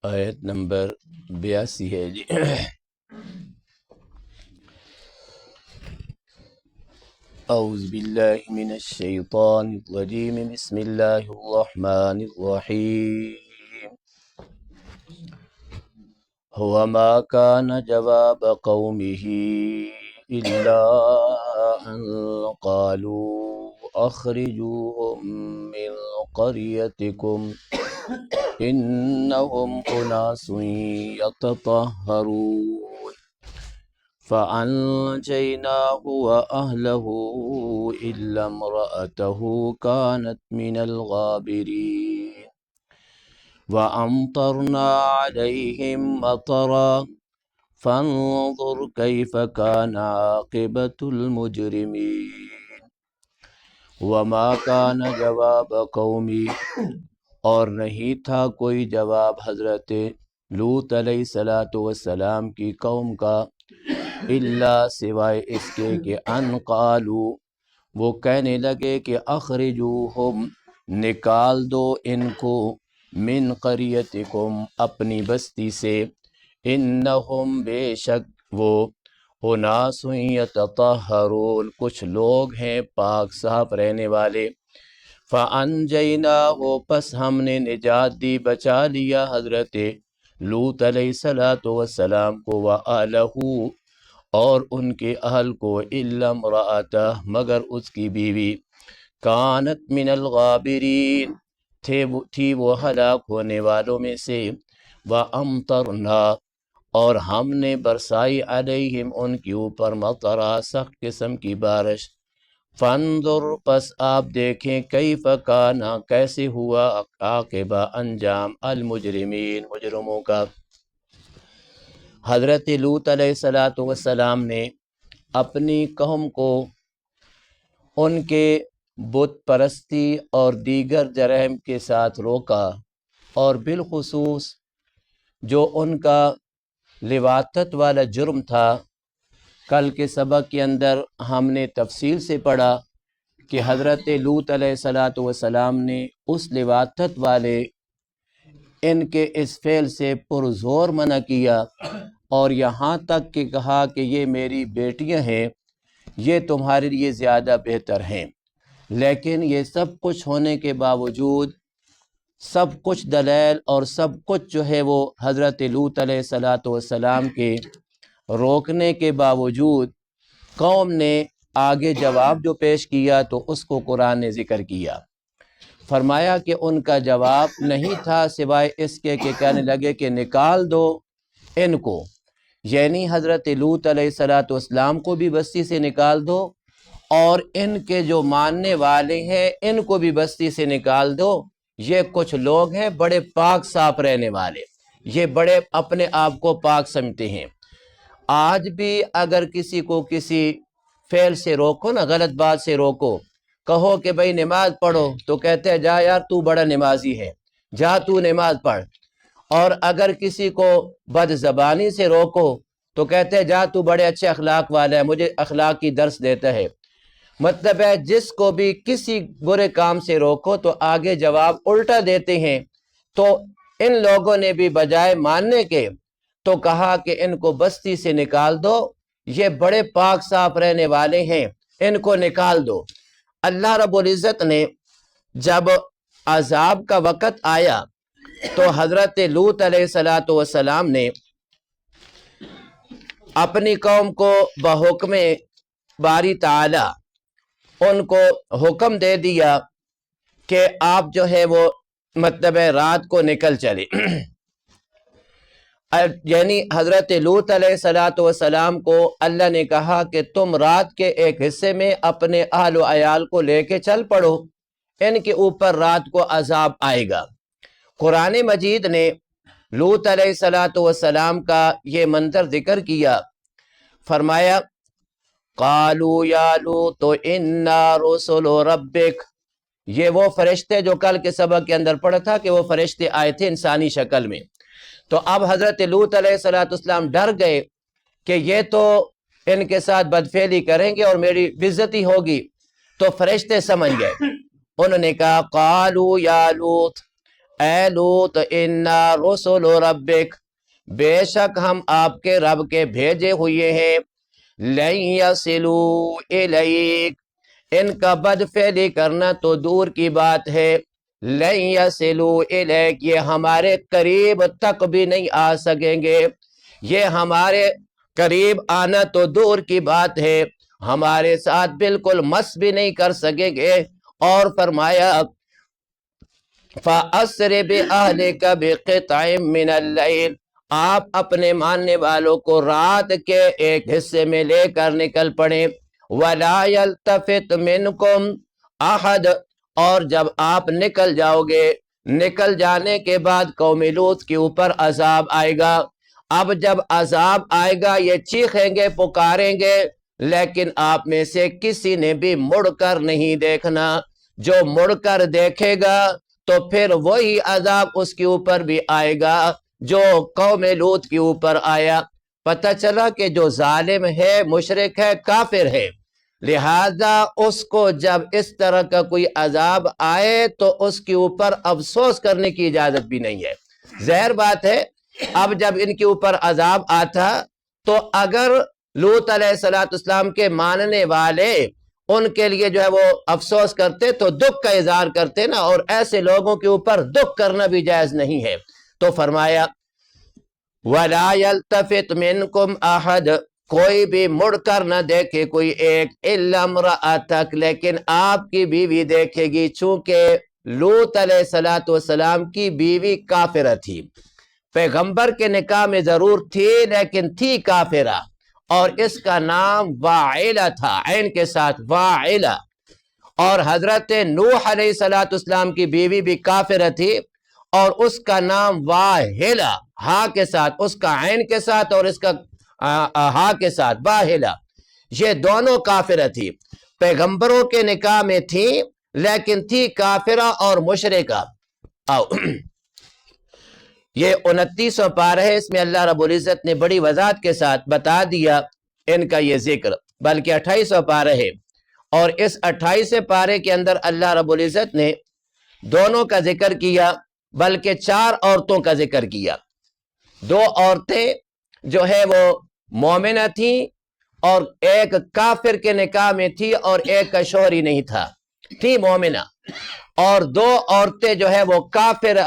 آیت نمبر 82 ہے جی۔ اعوذ باللہ من الشیطان الرجیم، بسم اللہ الرحمن الرحیم۔ وما كان جواب قومه إلا أن قالوا أخرجوهم من قريتكم إنهم أناس يتطهرون فأنجيناه وأهله إلا امرأته كانت من الغابرين وأمطرنا عليهم مطرا فانظر كيف كان عاقبة المجرمين وما كان جواب قومي، اور نہیں تھا کوئی جواب حضرت لوط علیہ السلام کی قوم کا، الا سوائے اس کے کہ ان قالوا، وہ کہنے لگے کہ اخرجوہم، نکال دو ان کو، من قریتکم، اپنی بستی سے، انہم، بے شک وہ، اناس یتطہرون، کچھ لوگ ہیں پاک صاف رہنے والے، فَأَنْجَيْنَاهُ، پس ہم نے نجات دی، بچا لیا حضرت لوط علیہ السلام کو، وَآلَهُ، اور ان کے اہل کو، إِلَّا امْرَأَتَهُ، مگر اس کی بیوی، كَانَتْ مِنَ الْغَابِرِينَ، تھی وہ ہلاک ہونے والوں میں سے، وَأَمْطَرْنَا، اور ہم نے برسائی علیہم ان کے اوپر مطرا، سخت قسم کی بارش، فانظر، پس آپ دیکھیں، کیف کانا، کیسے ہوا، عاقبہ، انجام، المجرمین، مجرموں کا۔ حضرت لوط علیہ السلام نے اپنی قوم کو ان کے بت پرستی اور دیگر جرائم کے ساتھ روکا، اور بالخصوص جو ان کا لواطت والا جرم تھا، کل کے سبق کے اندر ہم نے تفصیل سے پڑھا کہ حضرت لوط علیہ السلام نے اس لواطت والے ان کے اس فعل سے پرزور منع کیا، اور یہاں تک کہ کہا کہ یہ میری بیٹیاں ہیں، یہ تمہارے لیے زیادہ بہتر ہیں، لیکن یہ سب کچھ ہونے کے باوجود، سب کچھ دلائل اور سب کچھ جو ہے وہ حضرت لوط علیہ السلام کے روکنے کے باوجود قوم نے آگے جواب جو پیش کیا تو اس کو قرآن نے ذکر کیا، فرمایا کہ ان کا جواب نہیں تھا سوائے اس کے کہ کہنے لگے کہ نکال دو ان کو، یعنی حضرت لوط علیہ السلام کو بھی بستی سے نکال دو، اور ان کے جو ماننے والے ہیں ان کو بھی بستی سے نکال دو، یہ کچھ لوگ ہیں بڑے پاک صاف رہنے والے، یہ بڑے اپنے آپ کو پاک سمجھتے ہیں۔ آج بھی اگر کسی کو کسی فعل سے روکو نا، غلط بات سے روکو، کہو کہ بھئی نماز پڑھو، تو کہتے ہیں جا یار تو بڑا نمازی ہے، جا تو نماز پڑھ، اور اگر کسی کو بد زبانی سے روکو تو کہتے ہیں جا تو بڑے اچھے اخلاق والا ہے، مجھے اخلاق کی درس دیتا ہے۔ مطلب ہے جس کو بھی کسی برے کام سے روکو تو آگے جواب الٹا دیتے ہیں، تو ان لوگوں نے بھی بجائے ماننے کے تو کہا کہ ان کو بستی سے نکال دو، یہ بڑے پاک صاف رہنے والے ہیں، ان کو نکال دو۔ اللہ رب العزت نے جب عذاب کا وقت آیا تو حضرت لوط علیہ السلام نے اپنی قوم کو بحکم باری تعالی ان کو حکم دے دیا کہ آپ جو ہے وہ مطلب ہے رات کو نکل چلے، یعنی حضرت لوط علیہ السلام کو اللہ نے کہا کہ تم رات کے ایک حصے میں اپنے اہل و عیال کو لے کے چل پڑو، ان کے اوپر رات کو عذاب آئے گا۔ قرآن مجید نے لوط علیہ السلام کا یہ منظر ذکر کیا، فرمایا قالوا یا لوط انا رسل ربک، یہ وہ فرشتے جو کل کے سبق کے اندر پڑھا تھا کہ وہ فرشتے آئے تھے انسانی شکل میں، تو اب حضرت لوط علیہ السلام ڈر گئے کہ یہ تو ان کے ساتھ بدفعلی کریں گے اور میری بےعزتی ہوگی، تو فرشتے سمجھ گئے، انہوں نے کہا قالوا یا لوط، اے لوط انا رسول ربک، بے شک ہم آپ کے رب کے بھیجے ہوئے ہیں، لن یصلوا الیک، ان کا بدفعلی کرنا تو دور کی بات ہے، لن یصلوا الیک، یہ ہمارے قریب تک بھی نہیں آ سکیں گے، یہ ہمارے قریب آنا تو دور کی بات ہے، ہمارے ساتھ بالکل مس بھی نہیں کر سکیں گے۔ اور فرمایا فَأَسْرِ بِأَهْلِكَ بِقِطْعٍ مِّنَ اللَّيْلِ، آپ اپنے ماننے والوں کو رات کے ایک حصے میں لے کر نکل پڑے، وَلَا يَلْتَفِتْ مِنْكُمْ أَحَدٌ، اور جب آپ نکل جاؤ گے، نکل جانے کے بعد قوم لوط کے اوپر عذاب آئے گا۔ اب جب عذاب آئے گا یہ چیخیں گے، پکاریں گے، لیکن آپ میں سے کسی نے بھی مڑ کر نہیں دیکھنا، جو مڑ کر دیکھے گا تو پھر وہی عذاب اس کے اوپر بھی آئے گا جو قوم لوط کے اوپر آیا۔ پتہ چلا کہ جو ظالم ہے، مشرک ہے، کافر ہے، لہذا اس کو جب اس طرح کا کوئی عذاب آئے تو اس کے اوپر افسوس کرنے کی اجازت بھی نہیں ہے۔ ظاہر بات ہے اب جب ان کے اوپر عذاب آتا تو اگر لوط علیہ السلام کے ماننے والے ان کے لیے جو ہے وہ افسوس کرتے تو دکھ کا اظہار کرتے نا، اور ایسے لوگوں کے اوپر دکھ کرنا بھی جائز نہیں ہے۔ تو فرمایا وَلَا يَلْتَفِتْ مِنْكُمْ أَحَدٌ، کوئی بھی مڑ کر نہ دیکھے کوئی ایک، إِلَّا امْرَأَتَكَ، لیکن آپ کی بیوی دیکھے گی، چونکہ لوط علیہ السلام کی بیوی کافرہ تھی، پیغمبر کے نکاح میں ضرور تھی لیکن تھی کافرہ، اور اس کا نام واعلہ تھا، عین کے ساتھ واعلہ۔ اور حضرت نوح علیہ السلام کی بیوی بھی کافرہ تھی اور اس کا نام واہلہ، ہا کے ساتھ، اس کا عین کے ساتھ اور اس کا ہا کے ساتھ، واہلہ، یہ دونوں کافرہ تھی، پیغمبروں کے نکاح میں تھی لیکن تھی کافرہ اور مشرکہ۔ یہ 29واں پارہ ہے، اس میں اللہ رب العزت نے بڑی وضاحت کے ساتھ بتا دیا ان کا یہ ذکر، بلکہ 28واں پارہ ہے، اور اس 28 پارے کے اندر اللہ رب العزت نے دونوں کا ذکر کیا، بلکہ 4 عورتوں کا ذکر کیا۔ 2 عورتیں جو ہے وہ مومنہ تھیں اور ایک کافر کے نکاح میں تھی اور ایک کا شوہر ہی نہیں تھا، تھی مومنہ، اور 2 عورتیں جو ہے وہ کافر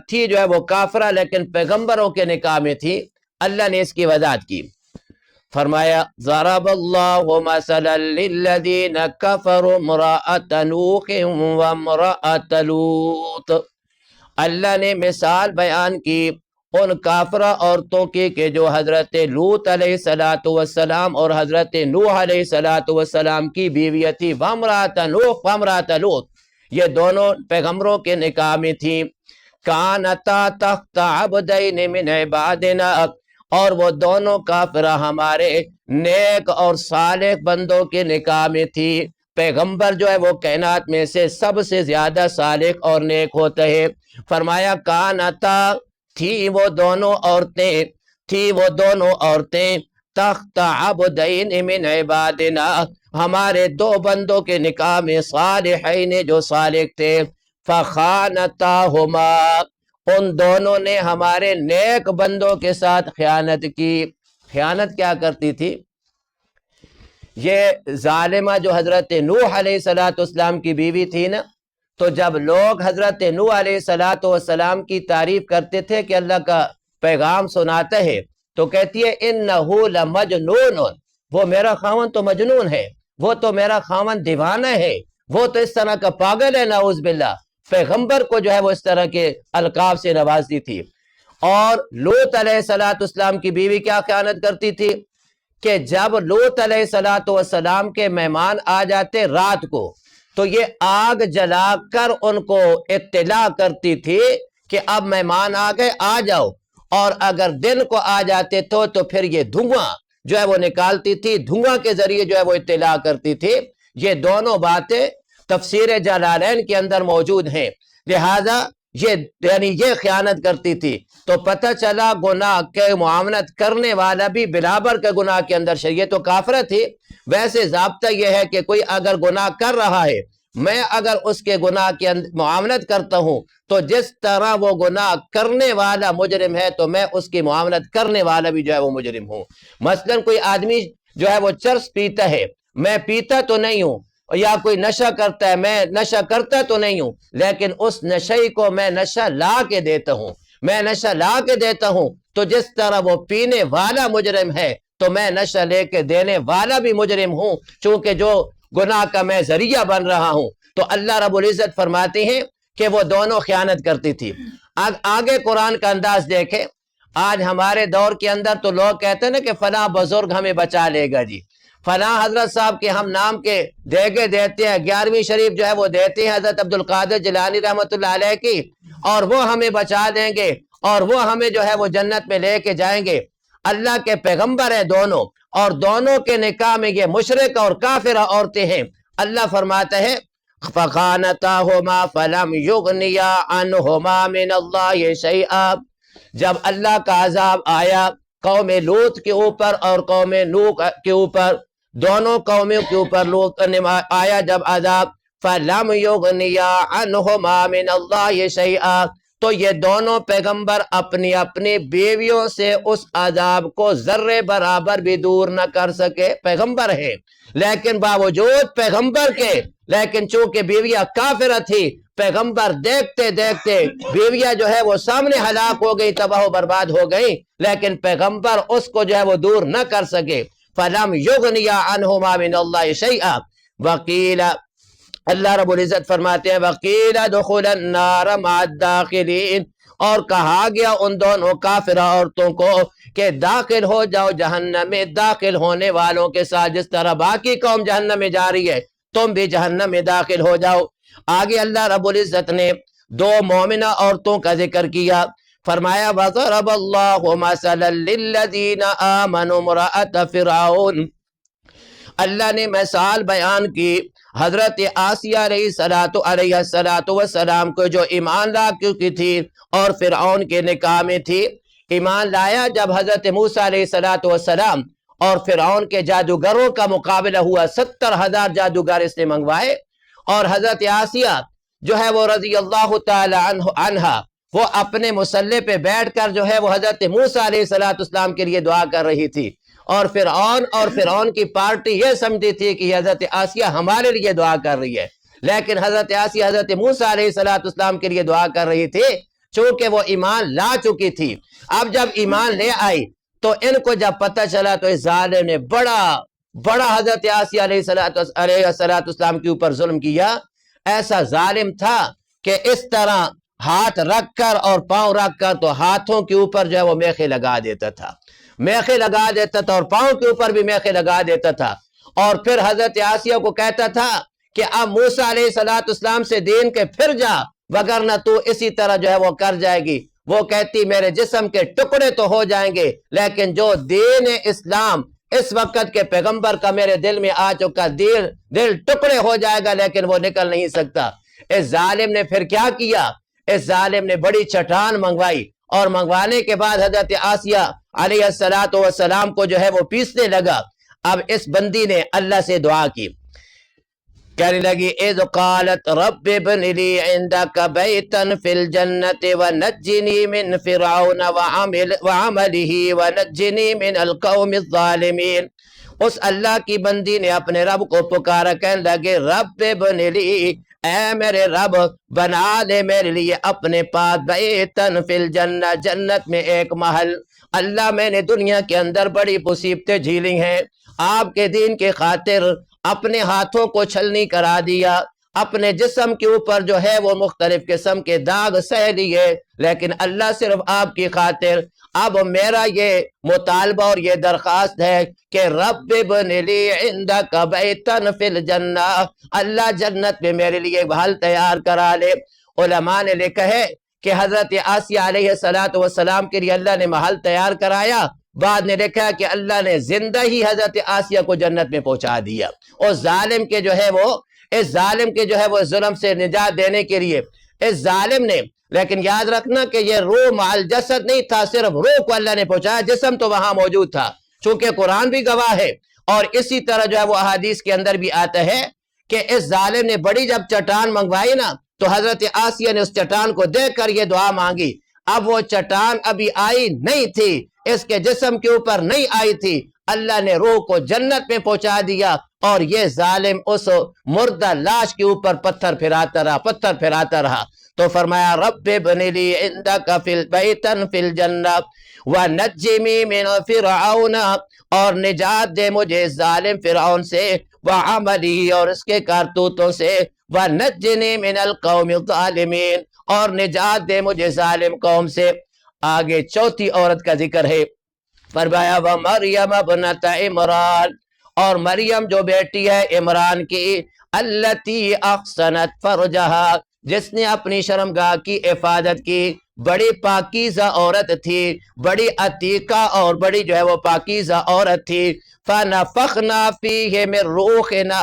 تھی، جو ہے وہ کافرہ لیکن پیغمبروں کے نکاح میں تھی۔ اللہ نے اس کی وضاحت کی، فرمایا ضرب اللہ مثلا للذین کفروا امرأۃ نوح وامرأۃ لوط، اللہ نے مثال بیان کی ان کافرہ عورتوں کی کہ جو حضرت لوط علیہ السلام اور حضرت نوح علیہ السلام کی بیوی تھی، وامرأۃ نوح وامرأۃ لوط، یہ دونوں پیغمبروں کے نکاح میں تھی، کانتا تحت عبدین من عبادنا، اور وہ دونوں کافرہ ہمارے نیک اور صالح بندوں کے نکاح میں تھی۔ پیغمبر جو ہے وہ کائنات میں سے سب سے زیادہ صالح اور نیک ہوتا ہے۔ فرمایا کانتا، تھی وہ دونوں عورتیں تحت عبدین من عبادنا، ہمارے 2 بندوں کے نکاح میں، صالحین جو صالح تھے، فخانتاہما، ان دونوں نے ہمارے نیک بندوں کے ساتھ خیانت کی۔ خیانت کیا کرتی تھی؟ یہ ظالمہ جو حضرت نوح علیہ السلام کی بیوی تھی نا، تو جب لوگ حضرت نوح علیہ السلام کی تعریف کرتے تھے کہ اللہ کا پیغام سناتا ہے، تو کہتی ہے انہو لمجنون، وہ میرا خاوند تو مجنون ہے، وہ تو میرا خاوند دیوانہ ہے، وہ تو اس طرح کا پاگل ہے، نعوذ باللہ۔ پیغمبر کو جو ہے وہ اس طرح کے القاب سے نوازتی تھی۔ اور لوط علیہ السلام کی بیوی کیا خیانت کرتی تھی کہ جب لوط علیہ السلام کے مہمان آ جاتے رات کو تو یہ آگ جلا کر ان کو اطلاع کرتی تھی کہ اب مہمان آ گئے، آ جاؤ، اور اگر دن کو آ جاتے تو پھر یہ دھواں جو ہے وہ نکالتی تھی، دھواں کے ذریعے جو ہے وہ اطلاع کرتی تھی۔ یہ دونوں باتیں تفسیر جلالین کے اندر موجود ہیں، لہذا یہ خیانت کرتی تھی۔ تو پتہ چلا گناہ کے معاملت کرنے والا بھی برابر کے گناہ کے اندر، یہ تو کافرہ تھی۔ ویسے ضابطہ یہ ہے کہ کوئی اگر گناہ کر رہا ہے میں اگر اس کے گناہ کی معاملت کرتا ہوں تو جس طرح وہ گناہ کرنے والا مجرم ہے تو میں اس کی معاملت کرنے والا بھی جو ہے وہ مجرم ہوں۔ مثلا کوئی آدمی جو ہے وہ چرس پیتا ہے، میں پیتا تو نہیں ہوں، یا کوئی نشہ کرتا ہے، میں نشہ کرتا تو نہیں ہوں، لیکن اس نشے کو میں نشہ لا کے دیتا ہوں، میں نشہ لا کے دیتا ہوں، تو جس طرح وہ پینے والا مجرم ہے تو میں نشہ لے کے دینے والا بھی مجرم ہوں، چونکہ جو گناہ کا میں ذریعہ بن رہا ہوں۔ تو اللہ رب العزت فرماتے ہیں کہ وہ دونوں خیانت کرتی تھی۔ آگے قرآن کا انداز دیکھیں، آج ہمارے دور کے اندر تو لوگ کہتے ہیں نا کہ فلاں بزرگ ہمیں بچا لے گا جی، فلاں حضرت صاحب کے ہم نام کے دیگے دیتے ہیں، 11ویں شریف جو ہے وہ دیتے ہیں حضرت عبدالقادر جیلانی رحمۃ اللہ علیہ کی، اور وہ ہمیں بچا دیں گے اور وہ ہمیں جو ہے وہ جنت میں لے کے جائیں گے۔ اللہ کے پیغمبر ہیں دونوں، اور دونوں کے نکاح میں یہ مشرک اور کافرہ عورتیں ہیں۔ اللہ فرماتا ہے فَخَانَتَاهُمَا فَلَمْ يُغْنِيَا عَنْهُمَا مِنَ اللَّهِ شَيْئًا، جب اللہ کا عذاب آیا قوم لوط کے اوپر اور قوم نوح کے اوپر، دونوں قوموں کے اوپر لوط آیا جب عذاب، فَلَمْ يُغْنِيَا عَنْهُمَا مِنَ اللَّهِ شَيْئًا، تو یہ دونوں پیغمبر اپنی اپنی بیویوں سے اس عذاب کو ذرے برابر بھی دور نہ کر سکے۔ پیغمبر ہیں لیکن باوجود پیغمبر کے، لیکن چونکہ بیویاں کافرہ تھی، پیغمبر دیکھتے دیکھتے بیویاں جو ہے وہ سامنے ہلاک ہو گئی، تباہ و برباد ہو گئی، لیکن پیغمبر اس کو جو ہے وہ دور نہ کر سکے۔ فَلَمْ يُغْنِيَا عَنْهُمَا مِنَ اللَّهِ شَيْئًا وَقِيلَ، اللہ رب العزت فرماتے ہیں وَقِيلَ ادْخُلَا النَّارَ مَعَ الدَّاخِلِينَ، اور کہا گیا ان دونوں کافرہ عورتوں کو کہ داخل ہو جاؤ جہنم میں داخل ہونے والوں کے ساتھ، جس طرح باقی قوم جہنم میں جا رہی ہے تم بھی جہنم میں داخل ہو جاؤ۔ آگے اللہ رب العزت نے دو مومنہ عورتوں کا ذکر کیا، فرمایا وَضَرَبَ اللَّهُ مَثَلًا لِلَّذِينَ آمَنُوا امْرَأَتَ فِرْعَوْنَ، اللہ نے مثال بیان کی حضرت آسیہ علیہ السلام کو جو ایمان لا چکی تھی اور فرعون کے نکاح میں تھی۔ ایمان لایا جب حضرت موسیٰ علیہ السلام اور فرعون کے جادوگروں کا مقابلہ ہوا، 70,000 جادوگر اس نے منگوائے، اور حضرت آسیہ جو ہے وہ رضی اللہ تعالی عنہ وہ اپنے مسلح پہ بیٹھ کر جو ہے وہ حضرت موسیٰ علیہ السلام کے لیے دعا کر رہی تھی، اور فرعون کی پارٹی یہ سمجھتی تھی کہ حضرت آسیہ ہمارے لیے دعا کر رہی ہے، لیکن حضرت آسیہ حضرت موسیٰ علیہ السلام کے لیے دعا کر رہی تھی، چونکہ وہ ایمان لا چکی تھی۔ اب جب ایمان لے آئی تو ان کو جب پتہ چلا تو اس ظالم نے بڑا حضرت آسیہ علیہ السلام کے اوپر ظلم کیا۔ ایسا ظالم تھا کہ اس طرح ہاتھ رکھ کر اور پاؤں رکھ کر تو ہاتھوں کے اوپر جو ہے وہ میخیں لگا دیتا تھا، میخیں لگا دیتا تھا، اور پاؤں کے اوپر بھی میخیں لگا دیتا تھا، اور پھر حضرت آسیہ کو کہتا تھا کہ اب موسیٰ علیہ السلام سے دین کے پھر جا، وگرنہ تو اسی طرح جو ہے وہ کر جائے گی۔ وہ کہتی میرے جسم کے ٹکڑے تو ہو جائیں گے، لیکن جو دین اسلام اس وقت کے پیغمبر کا میرے دل میں آ چکا، دل ٹکڑے ہو جائے گا، لیکن وہ نکل نہیں سکتا۔ اس ظالم نے پھر کیا کیا؟ اس ظالم نے بڑی چٹان منگوائی، اور منگوانے کے بعد حضرت آسیہ علیہ السلام کو جو ہے وہ پیسنے لگا۔ اب اس بندی نے اللہ سے دعا کی، کہنے لگی اذ قالت رب ابن لی عندک بیتا فی الجنت ونجنی من فرعون وعملہ ونجنی من القوم الظالمین۔ اس اللہ کی بندی نے اپنے رب کو پکارا، کہنے لگے رب ابن لی، اے میرے رب بنا دے میرے لیے اپنے پاس بیتن فی الجنہ، جنت میں ایک محل۔ اللہ میں نے دنیا کے اندر بڑی مصیبتیں جھیلی ہیں، آپ کے دین کے خاطر اپنے ہاتھوں کو چھلنی کرا دیا، اپنے جسم کے اوپر جو ہے وہ مختلف قسم کے داغ سہ لیے، لیکن اللہ صرف آپ کی خاطر اب میرا یہ مطالبہ اور یہ درخواست ہے کہ رب ابن لی عندک بیتن فی الجنہ، اللہ جنت میں میرے لیے محل تیار کرا لے۔ علماء نے لکھا ہے کہ حضرت آسیہ علیہ السلام کے لیے اللہ نے محل تیار کرایا، بعد نے لکھا کہ اللہ نے زندہ ہی حضرت آسیہ کو جنت میں پہنچا دیا۔ اور ظالم کے جو ہے وہ اس ظالم کے جو ہے وہ ظلم سے نجات دینے کے لیے اس ظالم نے، لیکن یاد رکھنا کہ یہ روح مع الجسد نہیں تھا، صرف روح کو اللہ نے پہنچایا، جسم تو وہاں موجود تھا، چونکہ قرآن بھی گواہ ہے، اور اسی طرح جو ہے وہ احادیث کے اندر بھی آتا ہے کہ اس ظالم نے بڑی جب چٹان منگوائی نا تو حضرت آسیہ نے اس چٹان کو دیکھ کر یہ دعا مانگی. اب وہ چٹان ابھی آئی نہیں تھی، اس کے جسم کے اوپر نہیں آئی تھی، اللہ نے روح کو جنت میں پہنچا دیا اور یہ ظالم اس مردہ لاش کے اوپر پتھر پھراتا رہا. تو فرمایا رب ابن لی عندک بیتا فی الجنہ ونجنی من فرعون، اور نجات دے مجھے ظالم فرعون سے، وعملی اور اس کے کارتوتوں سے، ونجنی من القوم الظالمین اور نجات دے مجھے ظالم قوم سے. آگے چوتھی عورت کا ذکر ہے. فرمایا ومریم ابنت عمران، اور مریم جو بیٹی ہے عمران کی، التی احسنت فرجہا، جس نے اپنی شرمگاہ کی حفاظت کی، بڑی پاکیزہ عورت تھی، بڑی عتیقہ اور بڑی جو ہے وہ پاکیزہ عورت تھی. فنفخنا فیہ من روحنا،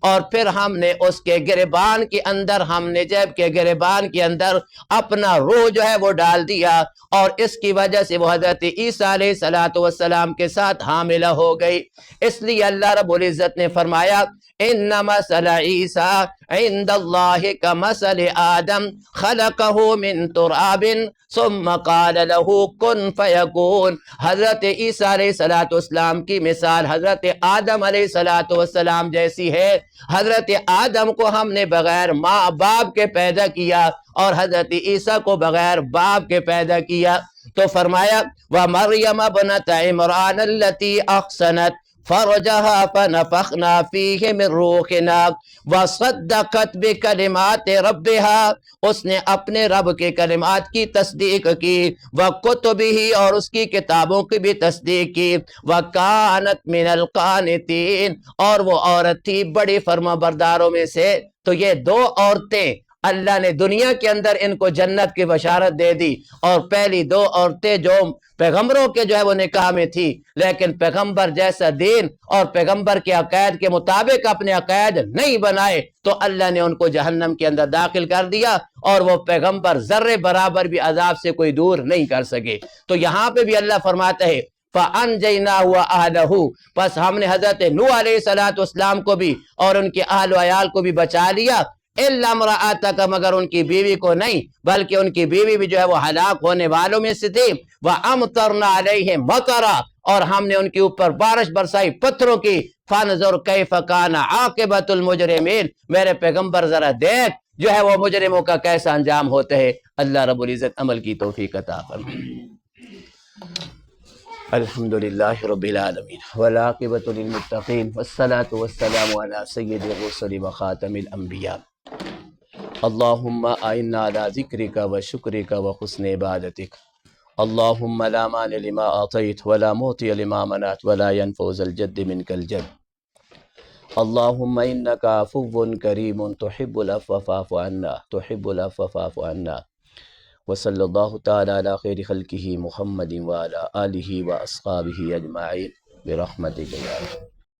اور پھر ہم نے اس کے گریبان کے اندر، ہم نے جیب کے گریبان کے اندر اپنا روح جو ہے وہ ڈال دیا، اور اس کی وجہ سے وہ حضرت عیسیٰ علیہ السلام کے ساتھ حاملہ ہو گئی. اس لیے اللہ رب العزت نے فرمایا ان مثل عیسیٰ عند اللہ کمثل آدم خلقہ من تراب ثم قال له کن فیکون. حضرت عیسیٰ علیہ السلام کی مثال حضرت آدم علیہ السلام جیسی ہے. حضرت آدم کو ہم نے بغیر ماں باپ کے پیدا کیا اور حضرت عیسیٰ کو بغیر باپ کے پیدا کیا. تو فرمایا وَمَرْيَمَ ابْنَتَ عِمْرَانَ الَّتِي أَحْسَنَتْ فَرْجَهَا فَنَفَخْنَا فِيهِ مِنْ رُوحِنَا وَصَدَّقَتْ بِكَلِمَاتِ رَبِّهَا، اس نے اپنے رب کے کلمات کی تصدیق کی، وَكُتُبِهِ اور اس کی کتابوں کی بھی تصدیق کی، وَكَانَتْ مِنَ الْقَانِتِينَ اور وہ عورت تھی بڑی فرمانبرداروں میں سے. تو یہ دو عورتیں اللہ نے دنیا کے اندر ان کو جنت کی بشارت دے دی، اور پہلی دو عورتیں جو پیغمبروں کے جو ہے وہ نکاح میں تھی، لیکن پیغمبر جیسا دین اور پیغمبر کے عقائد کے مطابق اپنے عقائد نہیں بنائے تو اللہ نے ان کو جہنم کے اندر داخل کر دیا، اور وہ پیغمبر ذرے برابر بھی عذاب سے کوئی دور نہیں کر سکے. تو یہاں پہ بھی اللہ فرماتا ہے فَأَنْجَيْنَاهُ وَأَهْلَهُ، پس ہم نے حضرت نوح علیہ السلام کو بھی اور ان کے اہل و عیال کو بھی بچا لیا، اِلَّا امْرَأَتَكَ مگر ان کی بیوی کو نہیں، بلکہ ان کی بیوی بھی جو ہے وہ ہلاک ہونے والوں میں سے تھی. وَأَمْطَرْنَا عَلَيْهِمْ مَطَرًا، اور ہم نے ان کے اوپر بارش برسائی پتھروں کی. فَانْظُرْ كَيْفَ كَانَ عَاقِبَةُ الْمُجْرِمِينَ، میرے پیغمبر ذرا دیکھ جو ہے وہ مجرموں کا کیسا انجام ہوتا ہے. اللہ رب العزت عمل کی توفیق عطا فرمائے. الحمدللہ رب العالمین والعاقبۃ للمتقین والصلاة والسلام علی سید الرسل وخاتم الانبیاء. اللہم اعنا علی ذکرک وشکرک وحسن عبادتک. اللہم لا مانع لما اعطیت ولا معطی لما منعت ولا ينفع ذا الجد منک الجد. اللہم انک عفو کریم تحب العفو فاعف عنا عنا. وصلی اللہ تعالی علی خیر خلقہ محمد وعلی آلہ واصحابہ اجمعین برحمتک یا رب.